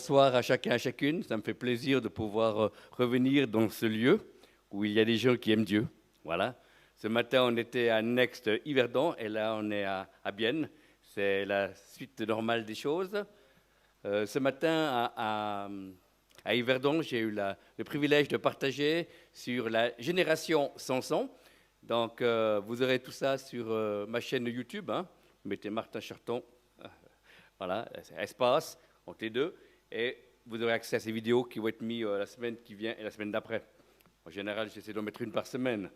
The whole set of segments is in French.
bonsoir à chacun et à chacune. Ça me fait plaisir de pouvoir revenir dans ce lieu où il y a des gens qui aiment Dieu. Voilà. Ce matin, on était à Next Yverdon et là, on est à Bienne. C'est la suite normale des choses. Ce matin, à Yverdon, j'ai eu le privilège de partager sur la génération Samson. Donc, vous aurez tout ça sur ma chaîne YouTube. Hein. Vous mettez Martin Charton, voilà, espace, entre les deux. Et vous aurez accès à ces vidéos qui vont être mises la semaine qui vient et la semaine d'après. En général, j'essaie d'en mettre une par semaine.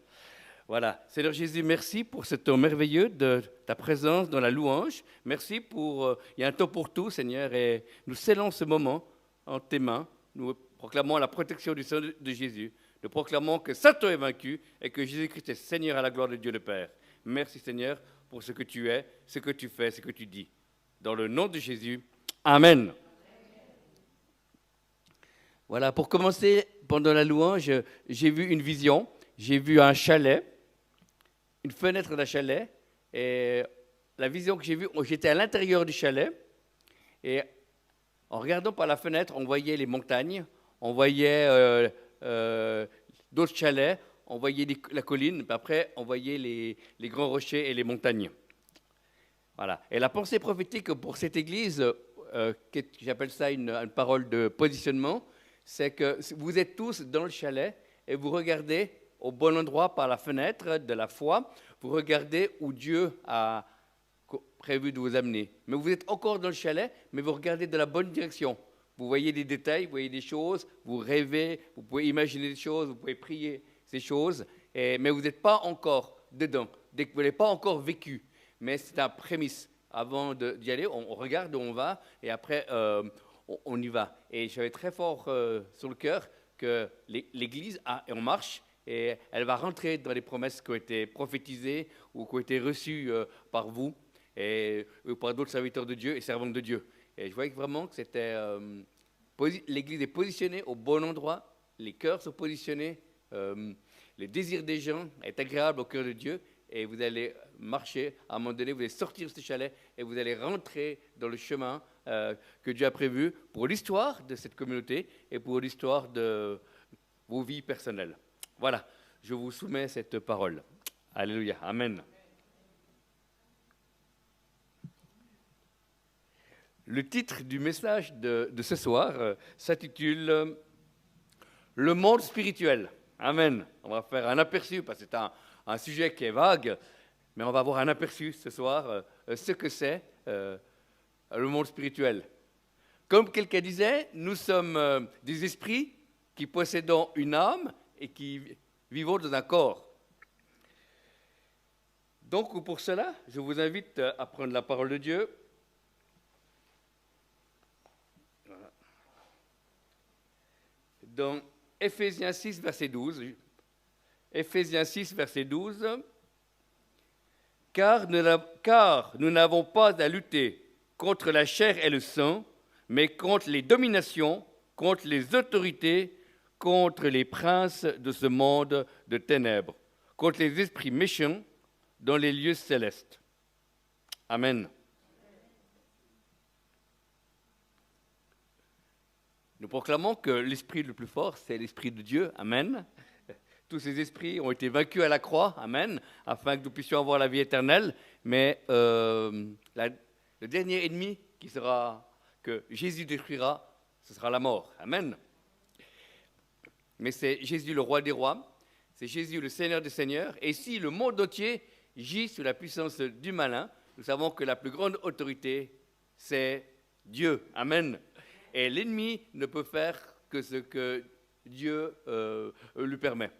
Voilà. Seigneur Jésus, merci pour ce temps merveilleux de ta présence dans la louange. Merci pour... il y a un temps pour tout, Seigneur, et nous scellons ce moment en tes mains. Nous proclamons la protection du sang de Jésus. Nous proclamons que Satan est vaincu et que Jésus-Christ est Seigneur à la gloire de Dieu le Père. Merci, Seigneur, pour ce que tu es, ce que tu fais, ce que tu dis. Dans le nom de Jésus, Amen. Voilà, pour commencer, pendant la louange, j'ai vu une vision. J'ai vu un chalet, une fenêtre d'un chalet. Et la vision que j'ai vue, j'étais à l'intérieur du chalet. Et en regardant par la fenêtre, on voyait les montagnes, on voyait d'autres chalets, on voyait la colline, puis après, on voyait les grands rochers et les montagnes. Voilà. Et la pensée prophétique pour cette église, j'appelle ça une parole de positionnement, c'est que vous êtes tous dans le chalet et vous regardez au bon endroit par la fenêtre de la foi, vous regardez où Dieu a prévu de vous amener. Mais vous êtes encore dans le chalet, mais vous regardez dans la bonne direction. Vous voyez des détails, vous voyez des choses, vous rêvez, vous pouvez imaginer des choses, vous pouvez prier ces choses, mais vous n'êtes pas encore dedans, vous n'avez pas encore vécu. Mais c'est un prémisse. Avant d'y aller, on regarde où on va et après on y va. Et j'avais très fort sur le cœur que l'Église est en marche et elle va rentrer dans les promesses qui ont été prophétisées ou qui ont été reçues par vous et par d'autres serviteurs de Dieu et servantes de Dieu. Et je voyais vraiment que c'était l'Église est positionnée au bon endroit, les cœurs sont positionnés, le désir des gens est agréable au cœur de Dieu. Et vous allez marcher, à un moment donné, vous allez sortir de ce chalet et vous allez rentrer dans le chemin que Dieu a prévu pour l'histoire de cette communauté et pour l'histoire de vos vies personnelles. Voilà, je vous soumets cette parole. Alléluia, Amen. Le titre du message de ce soir s'intitule « Le monde spirituel ». Amen. On va faire un aperçu parce que c'est un sujet qui est vague, mais on va avoir un aperçu ce soir, ce que c'est le monde spirituel. Comme quelqu'un disait, nous sommes des esprits qui possédons une âme et qui vivons dans un corps. Donc pour cela, je vous invite à prendre la parole de Dieu. Voilà. Dans Éphésiens 6, verset 12, Éphésiens 6, verset 12, « Car nous n'avons pas à lutter contre la chair et le sang, mais contre les dominations, contre les autorités, contre les princes de ce monde de ténèbres, contre les esprits méchants dans les lieux célestes. » Amen. Nous proclamons que l'esprit le plus fort, c'est l'esprit de Dieu. Amen. Tous ces esprits ont été vaincus à la croix, amen, afin que nous puissions avoir la vie éternelle. Mais le dernier ennemi que Jésus détruira, ce sera la mort. Amen. Mais c'est Jésus le roi des rois, c'est Jésus le Seigneur des seigneurs. Et si le monde entier gît sous la puissance du malin, nous savons que la plus grande autorité, c'est Dieu. Amen. Et l'ennemi ne peut faire que ce que Dieu lui permet.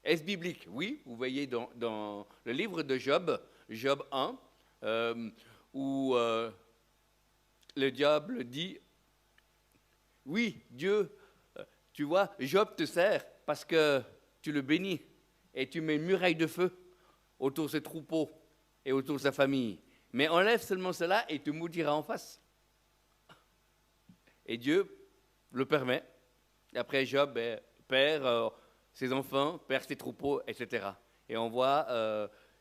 Est-ce biblique? Oui, vous voyez dans le livre de Job, Job 1, où le diable dit, oui, Dieu, tu vois, Job te sert parce que tu le bénis et tu mets une muraille de feu autour de ses troupeaux et autour de sa famille. Mais enlève seulement cela et tu maudiras en face. Et Dieu le permet. Et après, Job perd ses enfants, perd ses troupeaux, etc. Et on voit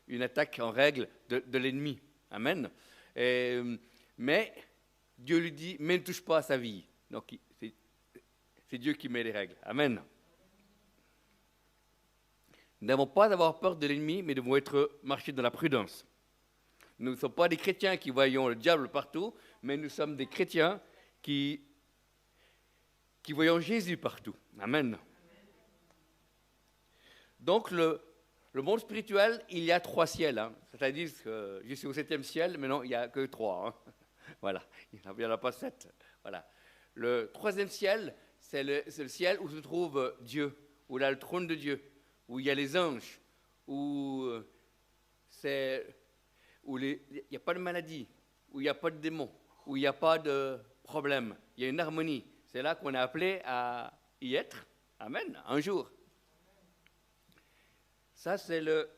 une attaque en règle de l'ennemi. Amen. Mais Dieu lui dit, mais ne touche pas à sa vie. Donc, c'est Dieu qui met les règles. Amen. Nous n'avons pas à avoir peur de l'ennemi, mais nous devons marcher dans la prudence. Nous ne sommes pas des chrétiens qui voyons le diable partout, mais nous sommes des chrétiens qui voyons Jésus partout. Amen. Donc, le monde spirituel, il y a 3 ciels. Hein. C'est-à-dire que je suis au 7e ciel, mais non, il n'y a que 3. Hein. Voilà, il n'y en a pas 7. Voilà. Le 3e ciel, c'est le ciel où se trouve Dieu, où il y a le trône de Dieu, où il y a les anges, où il n'y a pas de maladie, où il n'y a pas de démons, où il n'y a pas de problème. Il y a une harmonie. C'est là qu'on est appelé à y être. Amen, un jour. Ça, c'est le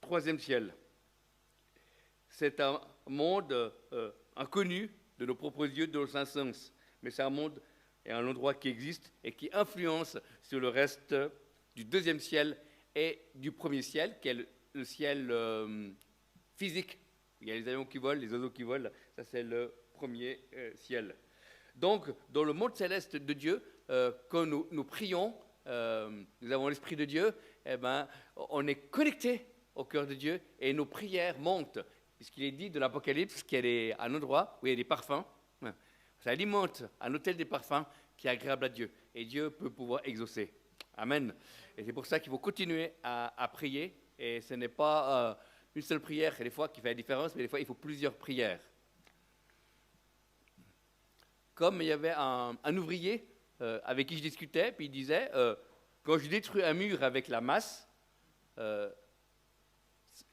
3e ciel. C'est un monde inconnu de nos propres yeux, de nos cinq sens. Mais c'est un monde et un endroit qui existe et qui influence sur le reste du 2e ciel et du 1er ciel, qui est le ciel physique. Il y a les avions qui volent, les oiseaux qui volent. Ça, c'est le 1er ciel. Donc, dans le monde céleste de Dieu, quand nous prions, nous avons l'Esprit de Dieu, eh ben, on est connecté au cœur de Dieu et nos prières montent. Puisqu'il est dit de l'Apocalypse qu'il y a un endroit où il y a des parfums. Ça alimente un hôtel des parfums qui est agréable à Dieu. Et Dieu peut pouvoir exaucer. Amen. Et c'est pour ça qu'il faut continuer à prier. Et ce n'est pas une seule prière, des fois, qui fait la différence, mais des fois, il faut plusieurs prières. Comme il y avait un ouvrier avec qui je discutais, puis il disait, quand je détruis un mur avec la masse,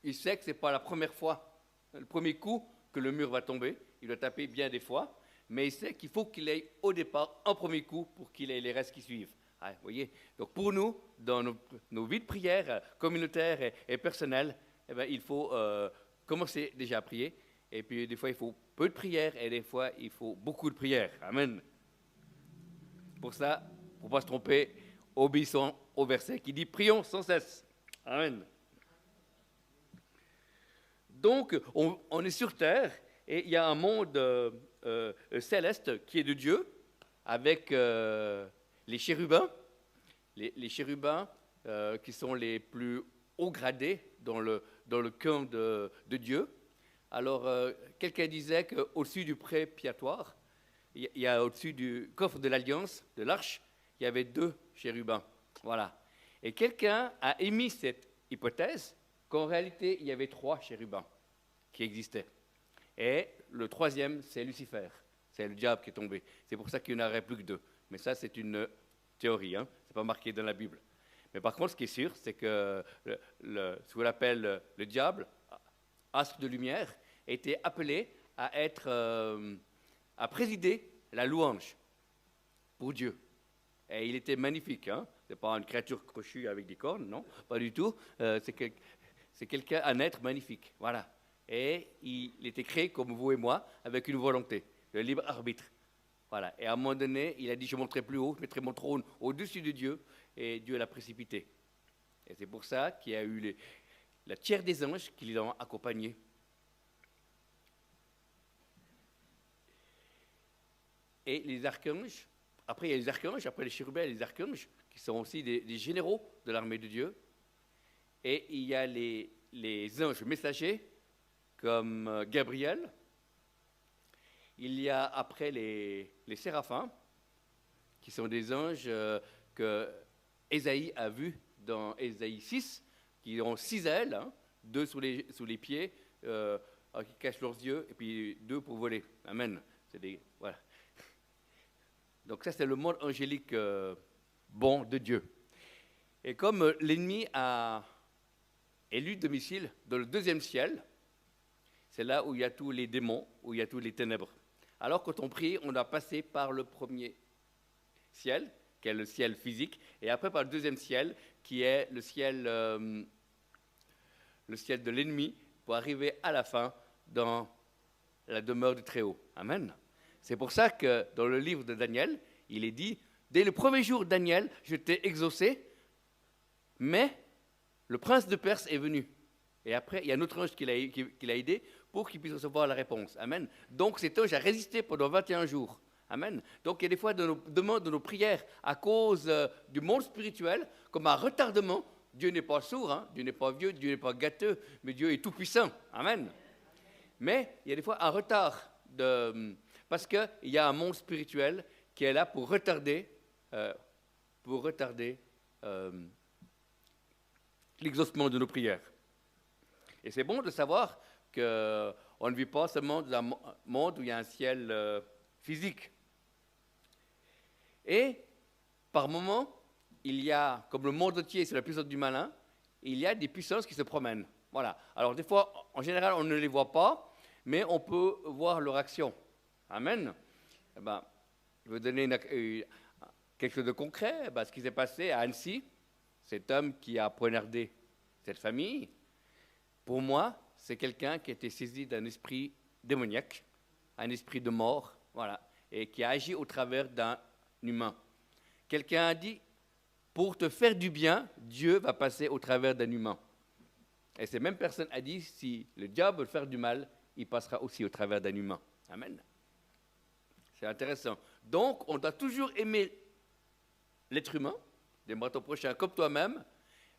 il sait que ce n'est pas la première fois, le premier coup que le mur va tomber. Il doit taper bien des fois, mais il sait qu'il faut qu'il ait au départ un premier coup pour qu'il ait les restes qui suivent. Ah, vous voyez. Donc pour nous, dans nos vies de prière communautaires et personnelles, eh bien, il faut commencer déjà à prier. Et puis des fois, il faut peu de prières et des fois, il faut beaucoup de prières. Amen. Pour ça, pour ne pas se tromper, obéissons au verset qui dit « Prions sans cesse ». Amen. Donc, on est sur terre et il y a un monde céleste qui est de Dieu avec les chérubins. Les chérubins qui sont les plus haut gradés dans le camp de Dieu. Alors, quelqu'un disait qu'au-dessus du pré-piatoire, il y a au-dessus du coffre de l'Alliance, de l'Arche, il y avait 2 chérubins. Voilà. Et quelqu'un a émis cette hypothèse qu'en réalité, il y avait 3 chérubins qui existaient. Et le 3e, c'est Lucifer. C'est le diable qui est tombé. C'est pour ça qu'il n'y en aurait plus que 2. Mais ça, c'est une théorie. Hein. Ce n'est pas marqué dans la Bible. Mais par contre, ce qui est sûr, c'est que ce qu'on appelle le diable, astre de lumière, était appelé à présider la louange pour Dieu. Et il était magnifique. Hein. Ce n'est pas une créature crochue avec des cornes, non, pas du tout. C'est quelqu'un, un être magnifique. Voilà. Et il était créé comme vous et moi, avec une volonté, le libre arbitre. Voilà. Et à un moment donné, il a dit, je monterai plus haut, je mettrai mon trône au-dessus de Dieu, et Dieu l'a précipité. Et c'est pour ça qu'il y a eu la tiers des anges qui l'ont accompagné. Et les archanges, après il y a les archanges, après les chérubins et les archanges, qui sont aussi des généraux de l'armée de Dieu. Et il y a les anges messagers, comme Gabriel. Il y a après les séraphins, qui sont des anges que Ésaïe a vus dans Ésaïe 6, qui ont 6 ailes, hein, 2 sous les pieds, qui cachent leurs yeux, et puis 2 pour voler. Amen. Voilà. Donc ça, c'est le monde angélique bon de Dieu. Et comme l'ennemi a élu domicile dans le 2e ciel, c'est là où il y a tous les démons, où il y a tous les ténèbres. Alors quand on prie, on doit passer par le 1er ciel, qui est le ciel physique, et après par le 2e ciel, qui est le ciel de l'ennemi, pour arriver à la fin dans la demeure du Très-Haut. Amen. C'est pour ça que dans le livre de Daniel, il est dit, dès le premier jour, Daniel, je t'ai exaucé, mais le prince de Perse est venu. Et après, il y a un autre ange qui l'a aidé pour qu'il puisse recevoir la réponse. Amen. Donc cet ange a résisté pendant 21 jours Amen. Donc il y a des fois de nos demandes, de nos prières, à cause du monde spirituel, comme un retardement. Dieu n'est pas sourd, hein, Dieu n'est pas vieux, Dieu n'est pas gâteux, mais Dieu est tout-puissant. Amen. Mais il y a des fois un retard, parce qu'il y a un monde spirituel qui est là pour retarder l'exaucement de nos prières. Et c'est bon de savoir qu'on ne vit pas seulement dans un monde où il y a un ciel physique. Et par moments, il y a, comme le monde entier, c'est la puissance du malin, il y a des puissances qui se promènent. Voilà. Alors des fois, en général, on ne les voit pas, mais on peut voir leur action. Amen. Eh ben, je vais donner quelque chose de concret. Eh ben, ce qui s'est passé à Annecy, cet homme qui a poignardé cette famille, pour moi, c'est quelqu'un qui a été saisi d'un esprit démoniaque, un esprit de mort, voilà, et qui a agi au travers d'un humain. Quelqu'un a dit, pour te faire du bien, Dieu va passer au travers d'un humain. Et cette même personne a dit, si le diable veut faire du mal, il passera aussi au travers d'un humain. Amen. C'est intéressant. Donc, on doit toujours aimer l'être humain, aimer ton prochain comme toi-même,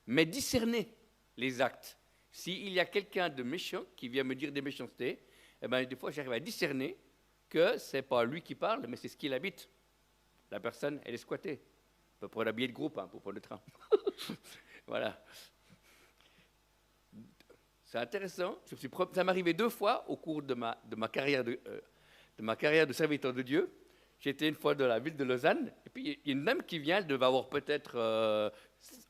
mais discerner les actes. S'il y a quelqu'un de méchant qui vient me dire des méchancetés, eh bien, des fois, j'arrive à discerner que ce n'est pas lui qui parle, mais c'est ce qu'il habite. La personne, elle est squattée. On peut prendre un billet de groupe pour prendre le train. Voilà. C'est intéressant. Ça m'est arrivé 2 fois au cours de ma carrière de serviteur de Dieu. J'étais une fois dans la ville de Lausanne, et puis il y a une dame qui vient, elle devait avoir peut-être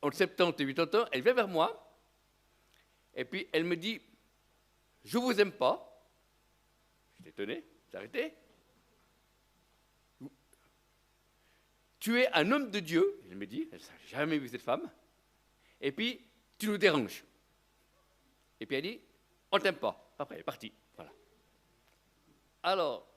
entre 70 et 80 ans, elle vient vers moi, et puis elle me dit, je ne vous aime pas. J'étais étonné, j'ai arrêté. Tu es un homme de Dieu, elle me dit, elle n'a jamais vu cette femme, et puis tu nous déranges. Et puis elle dit, on ne t'aime pas. Après, elle est partie. Voilà. Alors,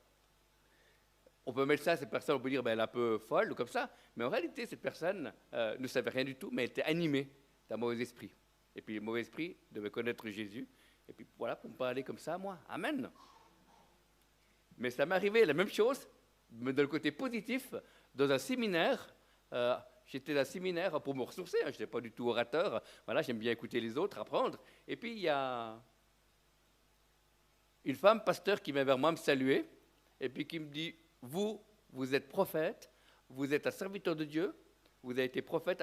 on peut mettre ça à cette personne, on peut dire, ben, elle est un peu folle ou comme ça, mais en réalité, cette personne ne savait rien du tout, mais elle était animée d'un mauvais esprit. Et puis le mauvais esprit devait connaître Jésus, et puis voilà, pour me parler comme ça, moi. Amen. Mais ça m'est arrivé la même chose, mais de le côté positif, dans un séminaire. J'étais dans un séminaire pour me ressourcer, je n'étais pas du tout orateur, voilà, j'aime bien écouter les autres, apprendre. Et puis il y a une femme, pasteur, qui vient vers moi me saluer, et puis qui me dit, vous êtes prophète, vous êtes un serviteur de Dieu, vous avez été prophète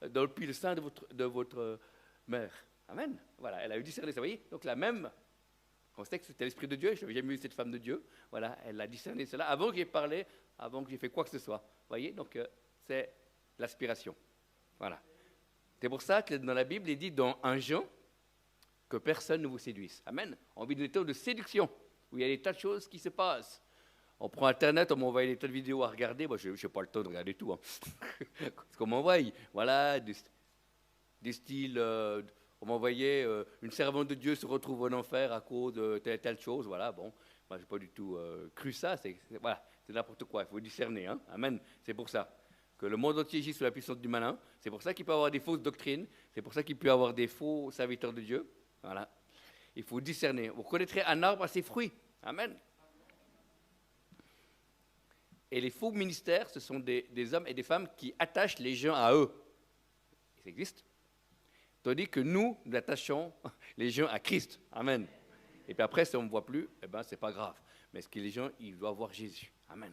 depuis le sein de votre mère. Amen. Voilà, elle a eu discerné ça, vous voyez. Donc la même, on sait que c'était l'Esprit de Dieu, je n'avais jamais vu cette femme de Dieu, voilà, elle a discerné cela avant que j'ai parlé, avant que j'ai fait quoi que ce soit. Vous voyez, donc c'est l'aspiration. Voilà. C'est pour ça que dans la Bible, il dit dans 1 Jean que personne ne vous séduise. Amen. On vit des temps de séduction, où il y a des tas de choses qui se passent. On prend Internet, on m'envoie des tas de vidéos à regarder. Moi, je n'ai pas le temps de regarder tout. Hein. Ce qu'on m'envoie, voilà, des styles. On m'envoyait une servante de Dieu se retrouve en enfer à cause de telle chose. Voilà, bon, moi, je n'ai pas du tout cru ça. Voilà, c'est n'importe quoi. Il faut discerner. Hein. Amen. C'est pour ça que le monde entier agit sous la puissance du malin. C'est pour ça qu'il peut y avoir des fausses doctrines. C'est pour ça qu'il peut y avoir des faux serviteurs de Dieu. Voilà. Il faut discerner. Vous reconnaîtrez un arbre à ses fruits. Amen. Et les faux ministères, ce sont des hommes et des femmes qui attachent les gens à eux. Ça existe. Tandis que nous attachons les gens à Christ. Amen. Et puis après, si on ne me voit plus, eh ben, ce n'est pas grave. Mais ce que les gens, ils doivent voir Jésus. Amen.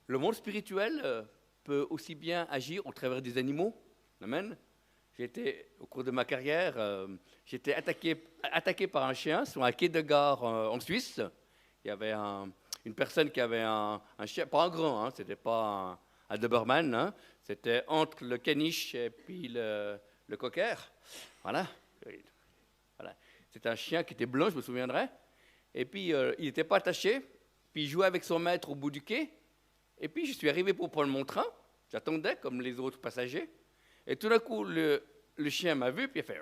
Le monde spirituel peut aussi bien agir au travers des animaux. Amen. Au cours de ma carrière, j'étais attaqué par un chien sur un quai de gare en Suisse. Il y avait une personne qui avait un chien, pas un grand, hein, c'était pas un Doberman, hein, c'était entre le caniche et puis le cocker. Voilà. Voilà. C'était un chien qui était blanc, je me souviendrai. Et puis, il n'était pas attaché. Puis, il jouait avec son maître au bout du quai. Et puis, je suis arrivé pour prendre mon train. J'attendais comme les autres passagers. Et tout d'un coup, le chien m'a vu, puis il a fait...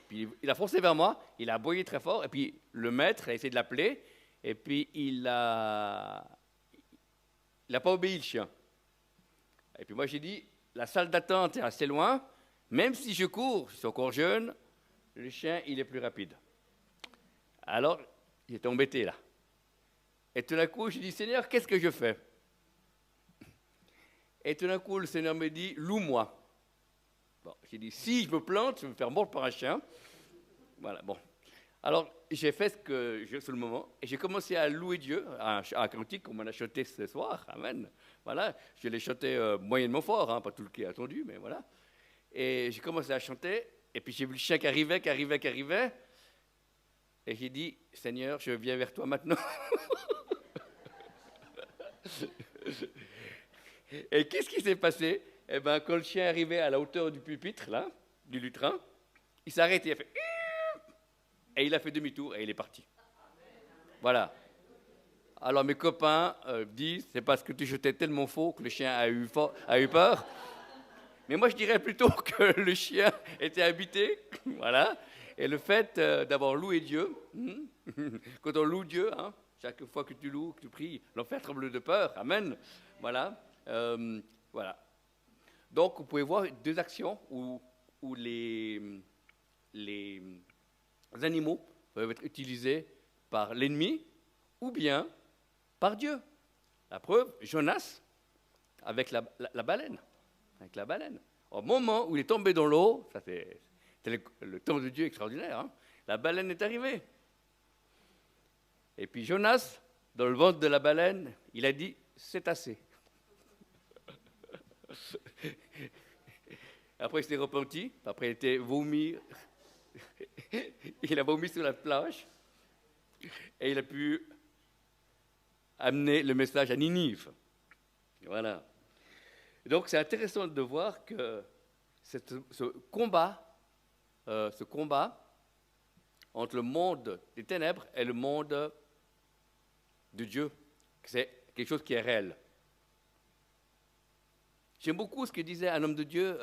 Puis il a foncé vers moi, il a aboyé très fort, et puis le maître a essayé de l'appeler, et puis il n'a pas obéi, le chien. Et puis moi, j'ai dit, la salle d'attente est assez loin, même si je cours, je suis encore jeune, le chien, il est plus rapide. Alors, il était embêté là. Et tout d'un coup, je dis, Seigneur, qu'est-ce que je fais? Et tout d'un coup, le Seigneur me dit, loue-moi. Bon, j'ai dit, si je me plante, je vais me faire mordre par un chien. Voilà, bon. Alors, j'ai fait ce que je sur le moment, et j'ai commencé à louer Dieu, un cantique qu'on m'a chanté ce soir, amen. Voilà, je l'ai chanté moyennement fort, hein, pas tout le qui a attendu, mais voilà. Et j'ai commencé à chanter, et puis j'ai vu le chien qui arrivait, et j'ai dit, Seigneur, je viens vers toi maintenant. Et qu'est-ce qui s'est passé? Eh bien, quand le chien arrivait à la hauteur du pupitre, là, du lutrin, il s'est arrêté, il a fait... Et il a fait demi-tour et il est parti. Voilà. Alors mes copains disent, c'est parce que tu jetais tellement faux que le chien a eu peur. Mais moi je dirais plutôt que le chien était habité. Voilà. Et le fait d'avoir loué Dieu, quand on loue Dieu, hein, chaque fois que tu loues, que tu pries, l'enfer tremble de peur. Amen. Voilà. Voilà. Donc vous pouvez voir deux actions où les animaux peuvent être utilisés par l'ennemi ou bien par Dieu. La preuve, Jonas avec la baleine. Avec la baleine. Au moment où il est tombé dans l'eau, ça c'est le temps de Dieu extraordinaire, hein, la baleine est arrivée. Et puis Jonas, dans le ventre de la baleine, il a dit, c'est assez. Après il s'est repenti, après il a été vomi. Il a vomi sur la plage et il a pu amener le message à Ninive. Voilà. Donc c'est intéressant de voir que ce combat entre le monde des ténèbres et le monde de Dieu, c'est quelque chose qui est réel. J'aime beaucoup ce que disait un homme de Dieu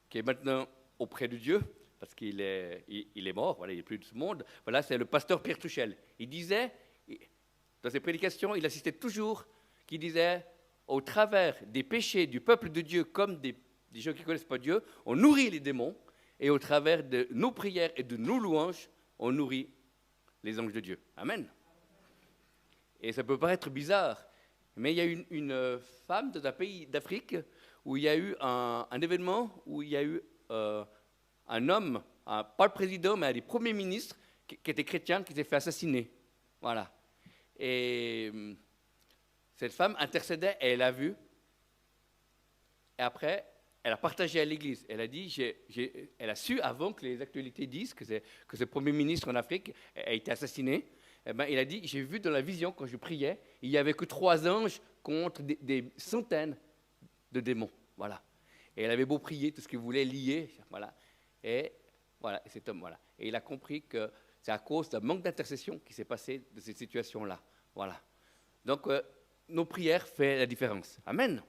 qui est maintenant auprès de Dieu, parce qu'il est, il est mort, voilà, il n'est plus de ce monde. Voilà, c'est le pasteur Pierre Touchel. Il disait, dans ses prédications, il insistait toujours, qu'il disait, au travers des péchés du peuple de Dieu, comme des gens qui ne connaissent pas Dieu, on nourrit les démons, et au travers de nos prières et de nos louanges, on nourrit les anges de Dieu. Amen. Et ça peut paraître bizarre, mais il y a une femme dans un pays d'Afrique où il y a eu un événement où il y a eu un homme, pas le président, mais un des premiers ministres qui était chrétien, qui s'est fait assassiner. Voilà. Et cette femme intercédait et elle a vu. Et après, elle a partagé à l'Église. Elle a dit, elle a su avant que les actualités disent que ce premier ministre en Afrique a été assassiné. Eh ben, il a dit, j'ai vu dans la vision quand je priais, il n'y avait que 3 anges contre des centaines de démons. Voilà. Et elle avait beau prier, tout ce qu'il voulait, lier, voilà. Et voilà, cet homme, voilà. Et il a compris que c'est à cause d'un manque d'intercession qui s'est passé de cette situation-là. Voilà. Donc, nos prières font la différence. Amen.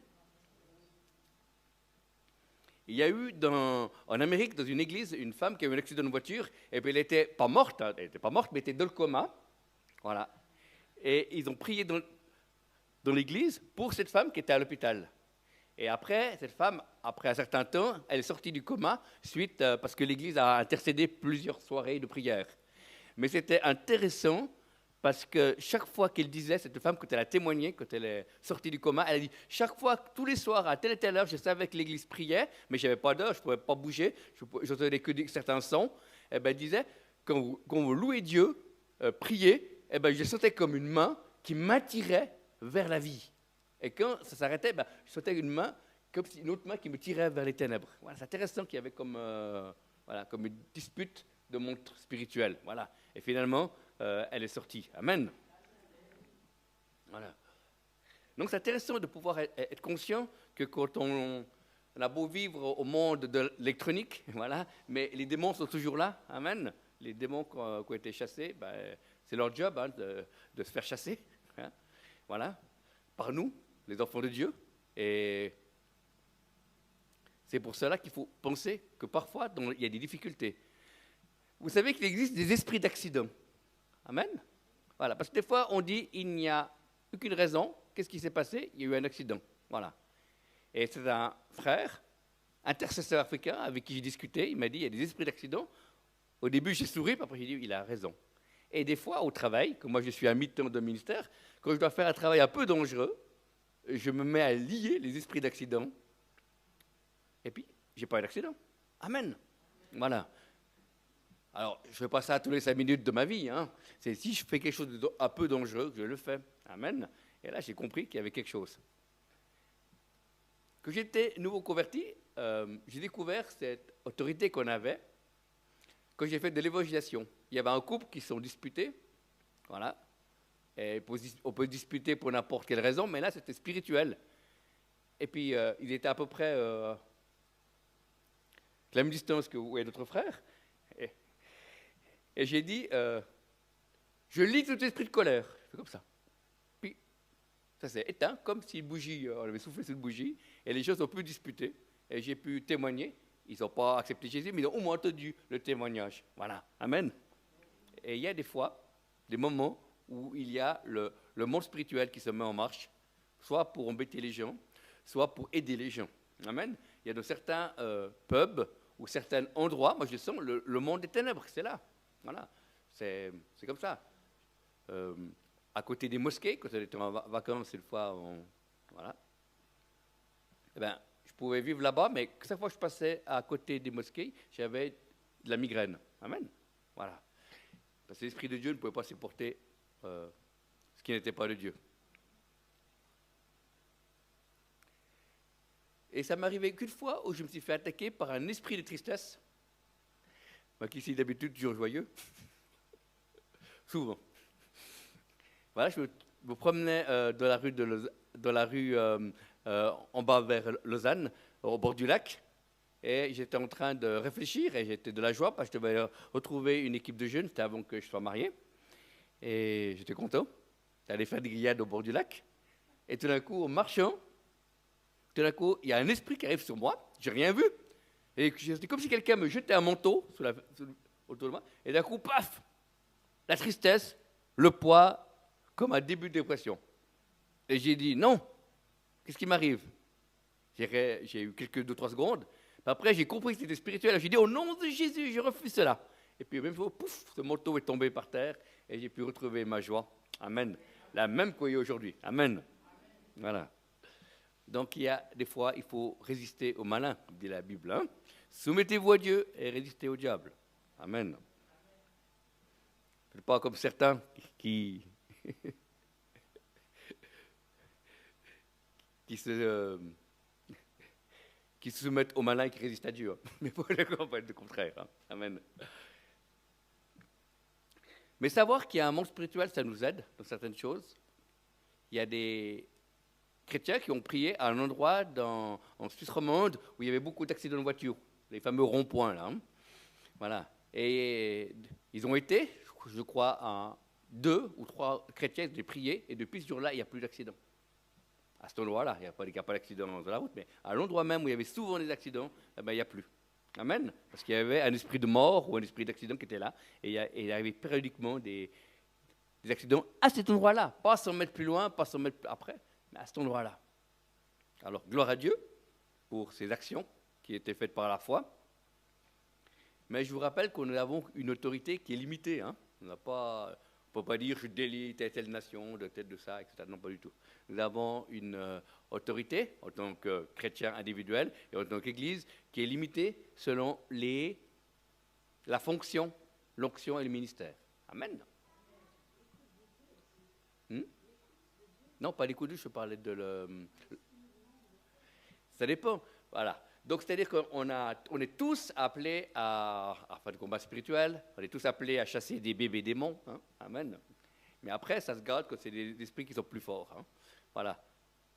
Il y a eu en Amérique, dans une église, une femme qui a eu un accident de voiture, et puis elle n'était pas morte, hein, elle n'était pas morte, mais était dans le coma. Voilà. Et ils ont prié dans l'église pour cette femme qui était à l'hôpital. Et après, cette femme, après un certain temps, elle est sortie du coma parce que l'Église a intercédé plusieurs soirées de prière. Mais c'était intéressant parce que chaque fois qu'elle disait, cette femme, quand elle a témoigné, quand elle est sortie du coma, elle a dit, chaque fois, tous les soirs, à telle et telle heure, je savais que l'Église priait, mais je n'avais pas d'heure, je ne pouvais pas bouger, je n'entendais que certains sons. Et ben, elle disait, quand vous louez Dieu, priez, et ben, je sentais comme une main qui m'attirait vers la vie. Et quand ça s'arrêtait, ben, je sentais une main, comme une autre main qui me tirait vers les ténèbres. Voilà, c'est intéressant qu'il y avait comme une dispute de montre spirituelle. Voilà. Et finalement, elle est sortie. Amen. Voilà. Donc c'est intéressant de pouvoir être conscient que quand on a beau vivre au monde de l'électronique, voilà, mais les démons sont toujours là. Amen. Les démons qui ont été chassés, ben, c'est leur job, hein, de se faire chasser. Hein, voilà. Par nous, les enfants de Dieu. Et c'est pour cela qu'il faut penser que parfois, il y a des difficultés. Vous savez qu'il existe des esprits d'accident. Amen. Voilà, parce que des fois, on dit, il n'y a aucune raison. Qu'est-ce qui s'est passé? Il y a eu un accident. Voilà. Et c'est un frère intercesseur africain avec qui j'ai discuté, il m'a dit, il y a des esprits d'accident. Au début, j'ai souri, puis après, j'ai dit, il a raison. Et des fois, au travail, comme moi, je suis à mi-temps de ministère, quand je dois faire un travail un peu dangereux, je me mets à lier les esprits d'accident. Et puis, j'ai pas eu d'accident. Amen. Voilà. Alors, je ne fais pas ça tous les 5 minutes de ma vie. Hein. C'est si je fais quelque chose de un peu dangereux que je le fais. Amen. Et là, j'ai compris qu'il y avait quelque chose. Quand j'étais nouveau converti, j'ai découvert cette autorité qu'on avait quand j'ai fait de l'évangélisation. Il y avait un couple qui se sont disputés. Voilà. Et on peut disputer pour n'importe quelle raison, mais là, c'était spirituel. Et puis, ils étaient à peu près à la même distance que vous et notre frère. Et j'ai dit, je lis tout esprit de colère. C'est comme ça. Puis, ça s'est éteint, comme si une bougie, on avait soufflé sur une bougie, et les choses ont pu disputer. Et j'ai pu témoigner. Ils n'ont pas accepté Jésus, mais ils ont au moins entendu le témoignage. Voilà. Amen. Et il y a des fois, des moments où il y a le monde spirituel qui se met en marche, soit pour embêter les gens, soit pour aider les gens. Amen. Il y a de certains pubs ou certains endroits, moi je sens le monde des ténèbres, c'est là. Voilà. C'est comme ça. À côté des mosquées, quand on était en vacances, une fois, voilà. Eh ben, je pouvais vivre là-bas, mais chaque fois que je passais à côté des mosquées, j'avais de la migraine. Amen. Voilà. Parce que l'Esprit de Dieu ne pouvait pas supporter ce qui n'était pas de Dieu. Et ça m'est arrivé qu'une fois où je me suis fait attaquer par un esprit de tristesse. Moi qui suis d'habitude toujours joyeux. Souvent. Voilà, je me promenais dans la rue en bas vers Lausanne, au bord du lac. Et j'étais en train de réfléchir et j'étais de la joie parce que je devais retrouver une équipe de jeunes. C'était avant que je sois marié. Et j'étais content d'aller faire des grillades au bord du lac. Et tout d'un coup, en marchant, tout d'un coup, il y a un esprit qui arrive sur moi. J'ai rien vu. Et c'était comme si quelqu'un me jetait un manteau autour de moi. Et d'un coup, paf, la tristesse, le poids, comme un début de dépression. Et j'ai dit, non, qu'est-ce qui m'arrive? J'ai eu quelques 2-3 secondes. Après, j'ai compris que c'était spirituel. J'ai dit, au nom de Jésus, je refuse cela. Et puis, même fois, pouf, ce manteau est tombé par terre et j'ai pu retrouver ma joie. Amen. La même qu'il y a aujourd'hui. Amen. Voilà. Donc, il y a des fois, il faut résister au malin, dit la Bible. Hein. Soumettez-vous à Dieu et résistez au diable. Amen. Pas comme certains qui se soumettent au malin et qui résistent à Dieu. Mais pour le contraire. Hein. Amen. Mais savoir qu'il y a un monde spirituel, ça nous aide dans certaines choses. Il y a des chrétiens qui ont prié à un endroit en Suisse romande où il y avait beaucoup d'accidents de voiture, les fameux ronds-points là. Hein. Voilà. Et ils ont été, je crois, à 2 ou 3 chrétiens qui ont prié, et depuis ce jour-là, il n'y a plus d'accidents. À cet endroit-là, il n'y a pas d'accidents dans la route, mais à l'endroit même où il y avait souvent des accidents, eh ben, il n'y a plus. Amen. Parce qu'il y avait un esprit de mort ou un esprit d'accident qui était là, et il arrivait périodiquement des accidents à cet endroit-là, pas 100 mètres plus loin, pas 100 mètres après, mais à cet endroit-là. Alors, gloire à Dieu pour ces actions qui étaient faites par la foi. Mais je vous rappelle que nous avons une autorité qui est limitée. Hein. On ne peut pas dire je délie telle nation, de telle de ça, etc. Non, pas du tout. Nous avons une autorité en tant que chrétien individuel et en tant qu'Église qui est limitée selon la fonction, l'onction et le ministère. Amen. Non, pas les coups de douche, je parlais ça dépend. Voilà. Donc, c'est-à-dire qu'on est tous appelés à faire du combat spirituel, on est tous appelés à chasser des bébés démons. Hein. Amen. Mais après, ça se garde quand c'est des esprits qui sont plus forts. Hein. Voilà.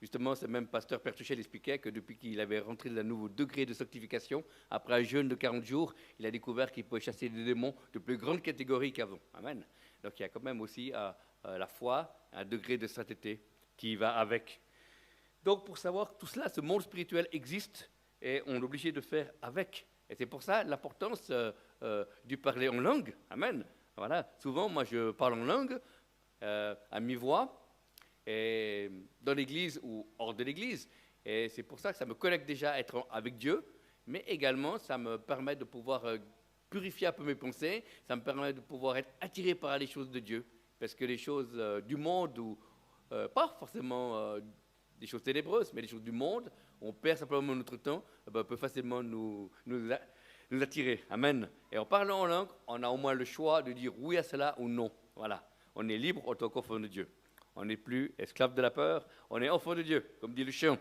Justement, ce même pasteur Pertuchel expliquait que depuis qu'il avait rentré dans un nouveau degré de sanctification, après un jeûne de 40 jours, il a découvert qu'il pouvait chasser des démons de plus grande catégorie qu'avant. Amen. Donc, il y a quand même aussi la foi, un degré de sainteté qui va avec. Donc, pour savoir que tout cela, ce monde spirituel existe, et on est obligé de faire avec. Et c'est pour ça l'importance du parler en langue. Amen. Voilà. Souvent, moi, je parle en langue à mi-voix, et dans l'église ou hors de l'église. Et c'est pour ça que ça me connecte déjà à être avec Dieu. mais également ça me permet de pouvoir purifier un peu mes pensées, ça me permet de pouvoir être attiré par les choses de Dieu, parce que les choses du monde, ou pas forcément des choses ténébreuses, mais les choses du monde, on perd simplement notre temps, peut facilement nous attirer. Amen. Et en parlant en langue, on a au moins le choix de dire oui à cela ou non. Voilà. On est libre en tant qu'enfant de Dieu. On n'est plus esclave de la peur, on est enfant de Dieu, comme dit le chant.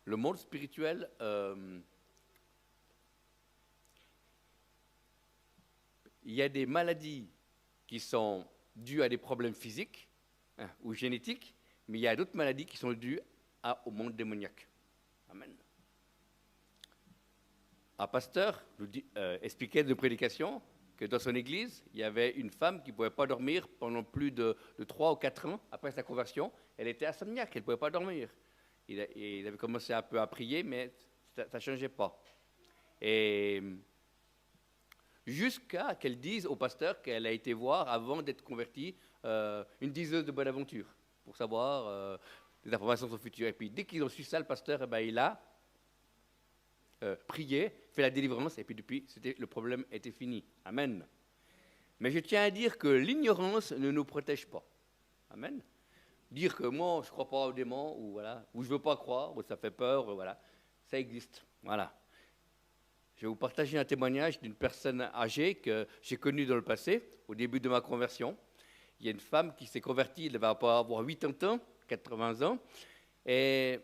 Le monde spirituel, il y a des maladies qui sont dues à des problèmes physiques ou génétiques, mais il y a d'autres maladies qui sont dues au monde démoniaque. Amen. Un pasteur nous expliquait de prédication que dans son église, il y avait une femme qui ne pouvait pas dormir pendant plus de 3 ou 4 ans après sa conversion. Elle était insomniaque, elle ne pouvait pas dormir. Il avait commencé un peu à prier, mais ça ne changeait pas. Et jusqu'à qu'elle dise au pasteur qu'elle a été voir, avant d'être convertie, une diseuse de bonne aventure, pour savoir des informations sur le futur. Et puis dès qu'ils ont su ça, le pasteur, il a prié, fait la délivrance, et puis depuis, le problème était fini. Amen. Mais je tiens à dire que l'ignorance ne nous protège pas. Amen. Dire que moi, je ne crois pas aux démons, ou voilà, ou je ne veux pas croire, ou ça fait peur, voilà, ça existe. Voilà. Je vais vous partager un témoignage d'une personne âgée que j'ai connue dans le passé, au début de ma conversion. Il y a une femme qui s'est convertie, elle va avoir 80 ans, 80 ans, et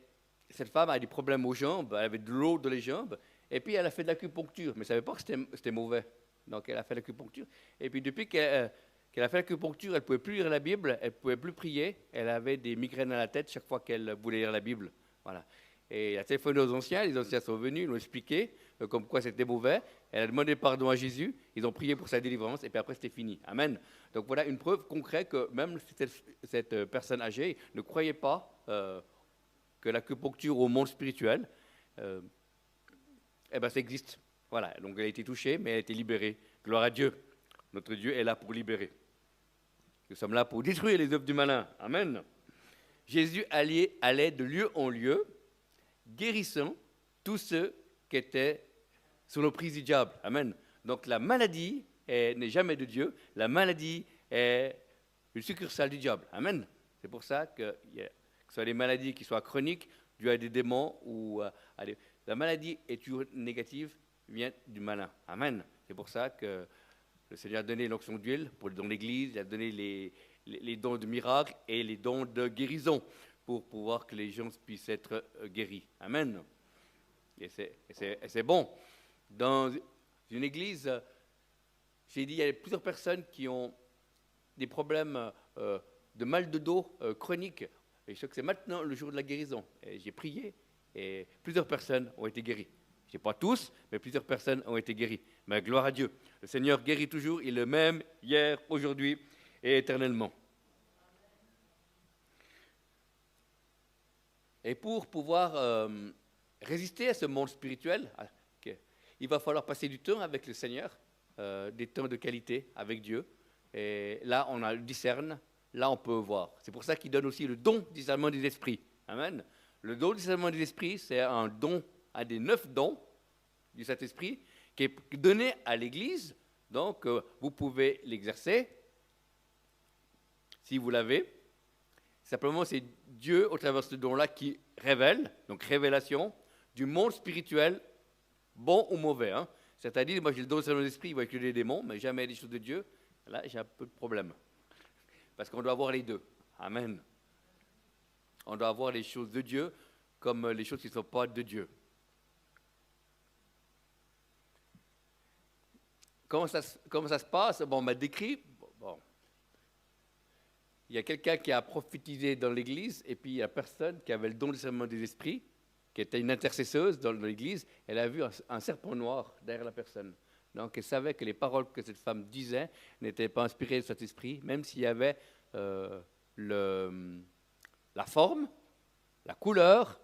cette femme a des problèmes aux jambes, elle avait de l'eau dans les jambes, et puis elle a fait de l'acupuncture, mais elle ne savait pas que c'était mauvais. Donc elle a fait l'acupuncture, et puis depuis qu'elle a fait l'acupuncture, elle ne pouvait plus lire la Bible, elle ne pouvait plus prier, elle avait des migraines à la tête chaque fois qu'elle voulait lire la Bible. Voilà. Et elle a téléphoné aux anciens, les anciens sont venus, ils l'ont expliqué, comme quoi c'était mauvais, elle a demandé pardon à Jésus, ils ont prié pour sa délivrance, et puis après c'était fini. Amen. Donc voilà une preuve concrète que même cette personne âgée ne croyait pas que l'acupuncture au monde spirituel, ça existe. Voilà, donc elle a été touchée, mais elle a été libérée. Gloire à Dieu. Notre Dieu est là pour libérer. Nous sommes là pour détruire les œuvres du malin. Amen. Jésus allait de lieu en lieu, guérissant tous ceux qui étaient sous l'emprise du diable. Amen. Donc la maladie n'est jamais de Dieu. La maladie est une succursale du diable. Amen. C'est pour ça que ce soit des maladies qui soient chroniques, dues à des démons, ou la maladie est toujours négative, vient du malin. Amen. C'est pour ça que le Seigneur a donné l'onction d'huile dans l'Église, il a donné les dons de miracles et les dons de guérison pour pouvoir que les gens puissent être guéris. Amen. Et c'est bon. Dans une église, j'ai dit, il y a plusieurs personnes qui ont des problèmes de mal de dos chronique. Et je sais que c'est maintenant le jour de la guérison. Et j'ai prié et plusieurs personnes ont été guéries. Je ne sais pas tous, mais plusieurs personnes ont été guéries. Mais gloire à Dieu. Le Seigneur guérit toujours, il est le même hier, aujourd'hui et éternellement. Et pour pouvoir résister à ce monde spirituel, il va falloir passer du temps avec le Seigneur, des temps de qualité avec Dieu. Et là, on a le discerne, là, on peut voir. C'est pour ça qu'il donne aussi le don du discernement des esprits. Amen. Le don du discernement des esprits, c'est un don, un des 9 dons du Saint-Esprit, qui est donné à l'Église. Donc, vous pouvez l'exercer, si vous l'avez. Simplement, c'est Dieu, au travers de ce don-là, qui révèle, donc révélation, du monde spirituel, bon ou mauvais. Hein. C'est-à-dire, moi j'ai le don de l'esprit, il va inclure les démons, mais jamais les choses de Dieu. Là, j'ai un peu de problème. Parce qu'on doit avoir les deux. Amen. On doit avoir les choses de Dieu comme les choses qui ne sont pas de Dieu. Comment ça se passe? Bon, on m'a décrit. Bon. Il y a quelqu'un qui a prophétisé dans l'église, et puis il y a personne qui avait le don du discernement des esprits, qui était une intercesseuse dans l'église. Elle a vu un serpent noir derrière la personne. Donc elle savait que les paroles que cette femme disait n'étaient pas inspirées de cet esprit, même s'il y avait la forme, la couleur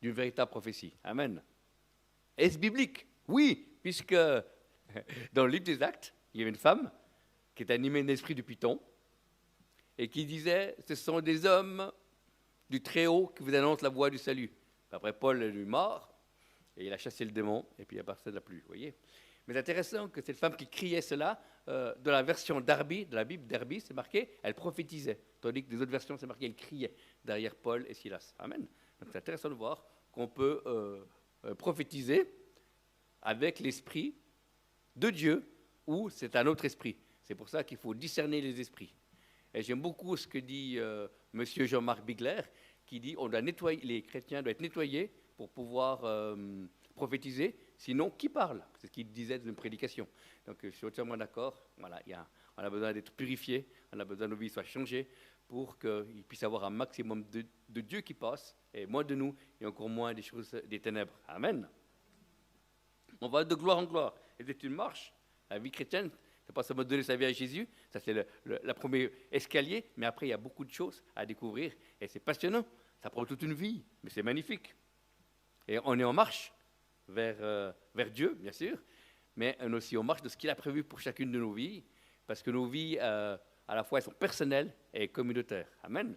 d'une véritable prophétie. Amen. Est-ce biblique? Oui, puisque dans le livre des Actes, il y avait une femme qui était animée d'un esprit de Python. et qui disait, ce sont des hommes du Très-Haut qui vous annoncent la voie du salut. Après, Paul est lui mort, et il a chassé le démon, et puis à part ça, il n'a plus, vous voyez. Mais c'est intéressant que cette femme qui criait cela, dans la version Darby, de la Bible Darby, c'est marqué, elle prophétisait, tandis que des autres versions, c'est marqué, elle criait derrière Paul et Silas. Amen. Donc c'est intéressant de voir qu'on peut prophétiser avec l'esprit de Dieu, ou c'est un autre esprit. C'est pour ça qu'il faut discerner les esprits. Et j'aime beaucoup ce que dit Monsieur Jean-Marc Bigler, qui dit on doit nettoyer, les chrétiens doivent être nettoyés pour pouvoir prophétiser, sinon qui parle? C'est ce qu'il disait dans une prédication. Donc je suis entièrement d'accord. Voilà, on a besoin d'être purifiés, on a besoin que nos vies soient changées pour qu'il puisse y avoir un maximum de Dieu qui passe, et moins de nous, et encore moins des choses des ténèbres. Amen. On va de gloire en gloire. Et c'est une marche. La vie chrétienne, c'est pas seulement donner sa vie à Jésus, ça c'est la première escalier, mais après il y a beaucoup de choses à découvrir, et c'est passionnant. Ça prend toute une vie, mais c'est magnifique. Et on est en marche vers Dieu, bien sûr, mais on est aussi en marche de ce qu'il a prévu pour chacune de nos vies, parce que nos vies, à la fois, elles sont personnelles et communautaires. Amen.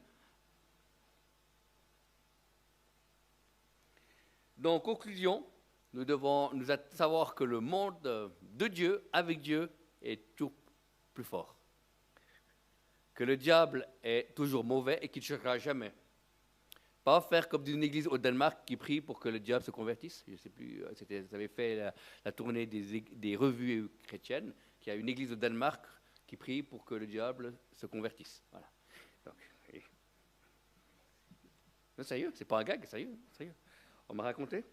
Donc, en conclusion, nous devons savoir que le monde de Dieu, avec Dieu, est toujours plus fort. Que le diable est toujours mauvais et qu'il ne changera jamais. Pas faire comme une église au Danemark qui prie pour que le diable se convertisse. Je ne sais plus, ça avait fait la tournée des revues chrétiennes, qu'il y a une église au Danemark qui prie pour que le diable se convertisse. Voilà. Donc, non, sérieux, c'est pas un gag, sérieux. On m'a raconté.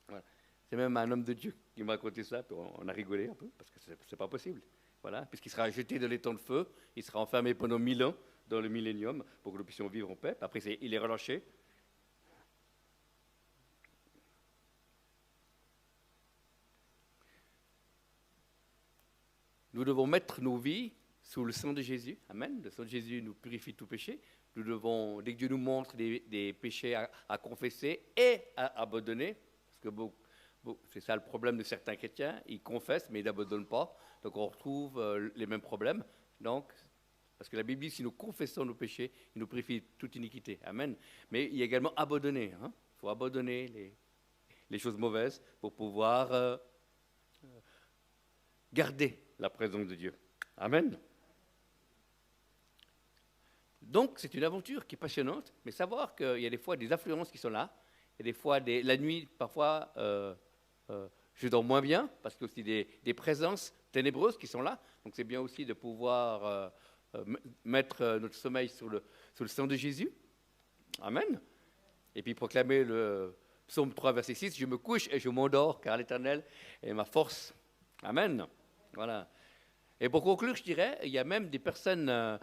Voilà. C'est même un homme de Dieu qui m'a raconté ça, puis on a rigolé un peu, parce que c'est pas possible. Voilà, puisqu'il sera jeté de l'étang de feu, il sera enfermé pendant 1000 ans dans le millénium pour que nous puissions vivre en paix. Après, il est relâché. Nous devons mettre nos vies sous le sang de Jésus. Amen. Le sang de Jésus nous purifie de tout péché. Nous devons, dès que Dieu nous montre des péchés à confesser et à abandonner, parce que c'est ça le problème de certains chrétiens, ils confessent mais ils n'abandonnent pas. Donc on retrouve les mêmes problèmes. Donc, parce que la Bible dit, si nous confessons nos péchés, il nous purifie de toute iniquité. Amen. Mais il y a également abandonner. Il faut abandonner les choses mauvaises pour pouvoir garder la présence de Dieu. Amen. Donc, c'est une aventure qui est passionnante, mais savoir qu'il y a des fois des influences qui sont là. Il y a des fois, la nuit, parfois, je dors moins bien, parce qu'il y a aussi des présences ténébreuses qui sont là. Donc, c'est bien aussi de pouvoir mettre notre sommeil sous le sang de Jésus. Amen. Et puis proclamer le psaume 3, verset 6, « Je me couche et je m'endors, car l'Éternel est ma force. » Amen. Voilà. Et pour conclure, je dirais, il y a même des personnes...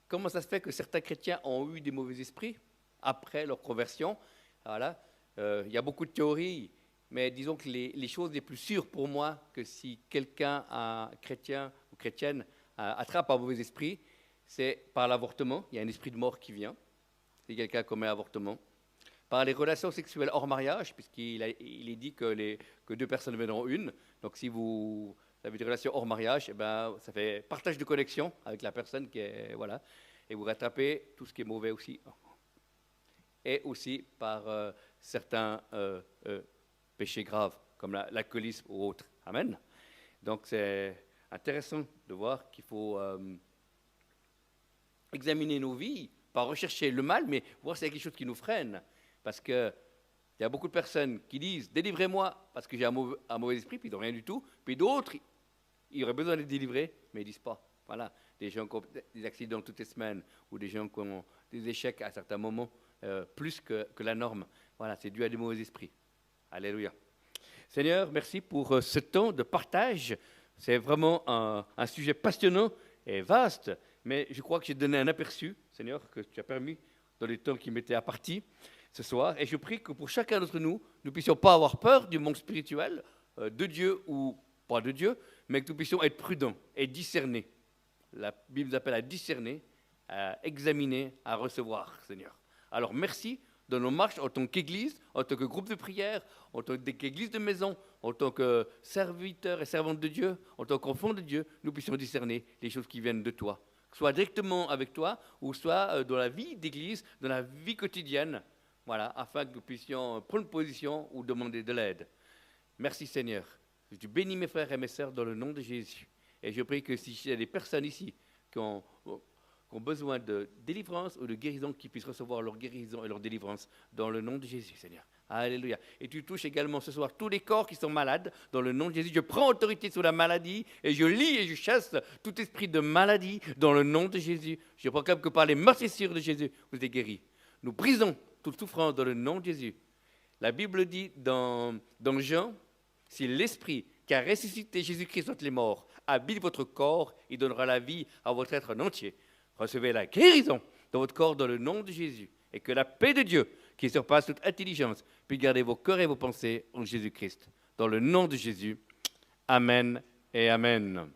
comment ça se fait que certains chrétiens ont eu des mauvais esprits après leur conversion? Voilà. Il y a beaucoup de théories, mais disons que les choses les plus sûres pour moi, que si quelqu'un, un chrétien ou chrétienne, attrape un mauvais esprit, c'est par l'avortement. Il y a un esprit de mort qui vient, si quelqu'un commet un avortement. Par les relations sexuelles hors mariage, puisqu'il est dit que deux personnes viendront une. Donc si vous avez des relations hors mariage, eh ben, ça fait partage de connexion avec la personne qui est... Voilà. Et vous rattrapez tout ce qui est mauvais aussi. Et aussi par certains péchés graves, comme l'alcoolisme ou autres. Amen. Donc c'est intéressant de voir qu'il faut examiner nos vies, pas rechercher le mal, mais voir s'il y a quelque chose qui nous freine. Parce qu'il y a beaucoup de personnes qui disent « délivrez-moi parce que j'ai un mauvais esprit », puis ils n'ont rien du tout. Puis d'autres, ils auraient besoin d'être délivrés, mais ils ne disent pas. Voilà, des gens qui ont des accidents toutes les semaines, ou des gens qui ont des échecs à certains moments, plus que la norme. Voilà, c'est dû à des mauvais esprits. Alléluia. Seigneur, merci pour ce temps de partage. C'est vraiment un sujet passionnant et vaste, mais je crois que j'ai donné un aperçu, Seigneur, que tu as permis dans les temps qui m'étaient impartis ce soir. Et je prie que pour chacun d'entre nous, nous ne puissions pas avoir peur du monde spirituel, de Dieu ou pas de Dieu, mais que nous puissions être prudents et discerner. La Bible nous appelle à discerner, à examiner, à recevoir, Seigneur. Alors merci dans nos marches en tant qu'Église, en tant que groupe de prière, en tant qu'Église de maison, en tant que serviteurs et servantes de Dieu, en tant qu'enfants de Dieu, nous puissions discerner les choses qui viennent de toi. soit directement avec toi, ou soit dans la vie d'église, dans la vie quotidienne, voilà, afin que nous puissions prendre position ou demander de l'aide. Merci Seigneur. Je bénis mes frères et mes sœurs dans le nom de Jésus. Et je prie que s'il y a des personnes ici qui ont besoin de délivrance ou de guérison, qu'ils puissent recevoir leur guérison et leur délivrance dans le nom de Jésus, Seigneur. Alléluia. Et tu touches également ce soir tous les corps qui sont malades dans le nom de Jésus. Je prends autorité sur la maladie et je lie et je chasse tout esprit de maladie dans le nom de Jésus. Je proclame que par les meurtrissures de Jésus, vous êtes guéris. Nous brisons toute souffrance dans le nom de Jésus. La Bible dit dans Jean, si l'esprit qui a ressuscité Jésus-Christ entre les morts habite votre corps, il donnera la vie à votre être entier. Recevez la guérison dans votre corps dans le nom de Jésus. Et que la paix de Dieu, qui surpasse toute intelligence, puisse garder vos cœurs et vos pensées en Jésus-Christ. Dans le nom de Jésus. Amen et Amen.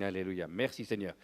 Alléluia. Merci Seigneur.